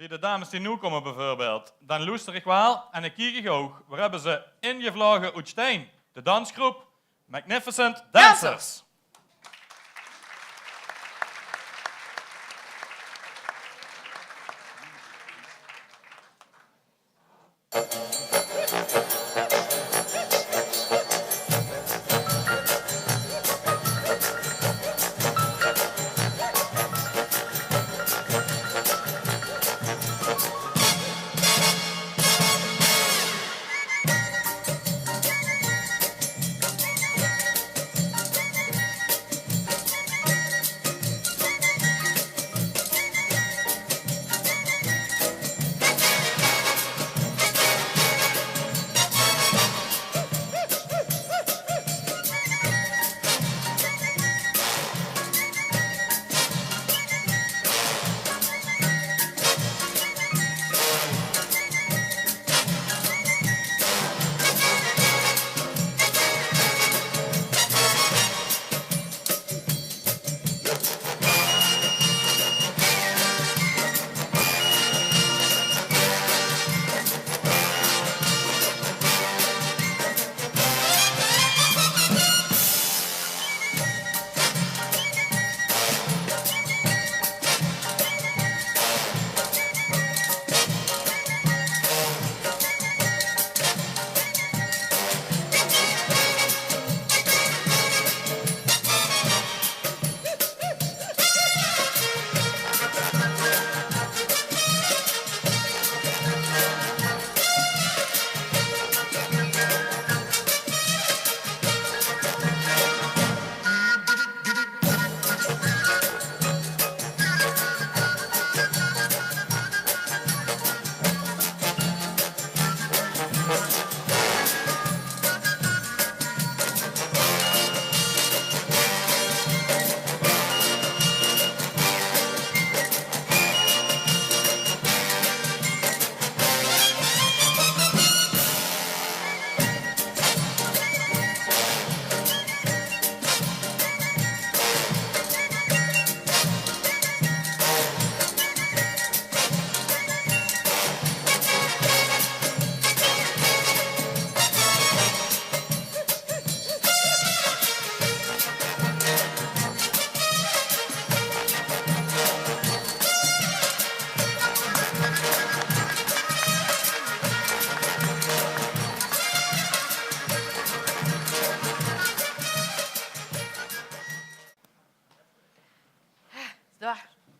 Bij de dames die nu komen bijvoorbeeld, dan luister ik wel en ik kijk ook. Waar hebben ze ingevlogen uit steen? De dansgroep Magnificent Dancers.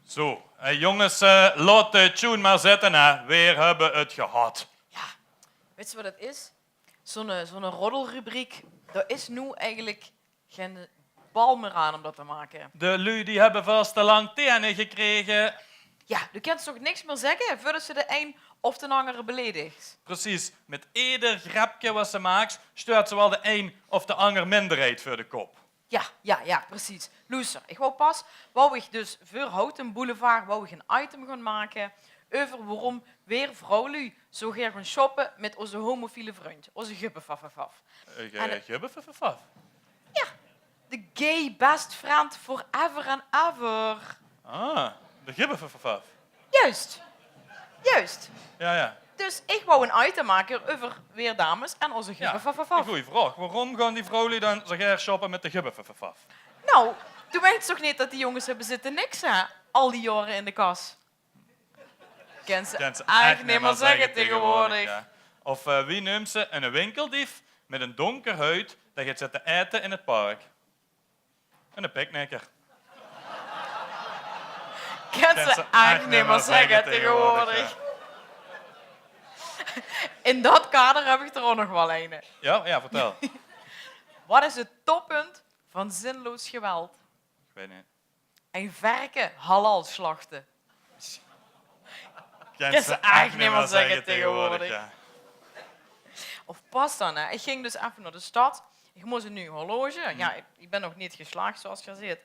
Zo, jongens, laat de tune maar zitten. Hè. Weer hebben het gehad. Ja, weet je wat het is? Zo'n roddelrubriek, daar is nu eigenlijk geen bal meer aan om dat te maken. De lui die hebben vast te lang tenen gekregen. Ja, je kunt toch niks meer zeggen voordat ze de een of de andere beledigt. Precies, met ieder grapje wat ze maakt, stuurt ze wel de een of de ander minderheid voor de kop. Ja, precies. Luister, wou ik dus voor Houten Boulevard wou ik een item gaan maken over waarom weer vrouwen zo graag gaan shoppen met onze homofiele vriend, onze gubbefafafaf. Gubbefafaf? Ja, de gay best friend forever and ever. Ah, de gubbefafaf. Juist. Ja. Dus ik wou een item maken over weer dames en onze Een gubbefafafaf. goeie vraag. Waarom gaan die vrouwen dan zo graag shoppen met de gubbefafaf? Nou, toen weet je toch niet dat die jongens hebben zitten niks, hè? Al die jaren in de kas. Ken ze echt niet meer zeggen tegenwoordig. Ja. Of wie noemt ze een winkeldief met een donker huid dat gaat zitten eten in het park? Een picknicker. Ken ze echt niet meer zeggen tegenwoordig. In dat kader heb ik er ook nog wel een. Ja, vertel. Wat is het toppunt van zinloos geweld? Ik weet niet. Een varken halal slachten. Ken ze echt niet meer zeggen tegenwoordig. Ja. Of pas dan, hè. Ik ging dus even naar de stad. Ik moest een nieuw horloge. Ja, ik ben nog niet geslaagd, zoals je ziet.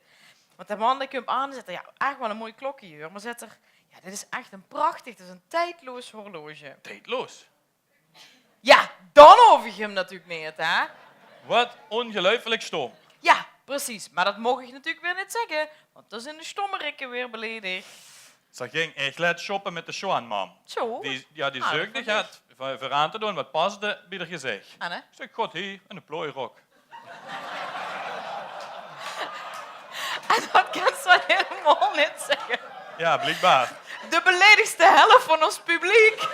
Want de man die komt aan en zegt, ja, echt wel een mooi klokje hier. Maar zet er, ja, dit is echt een prachtig, dit is een tijdloos horloge. Tijdloos? Ja, dan hoef je hem natuurlijk niet, hè. Wat ongelooflijk stom. Ja, precies. Maar dat mocht ik natuurlijk weer niet zeggen, want dan zijn de stommerikken weer beledigd. Ze ging echt let shoppen met de Sjoan-mam. Zo. Die Ah, zoekte dat het voor aan te doen wat paste bij haar gezicht. En, hè? Ik zeg, god, hier, een plooirok. En dat kan ze helemaal niet zeggen. Ja, blijkbaar. De beledigste helft van ons publiek.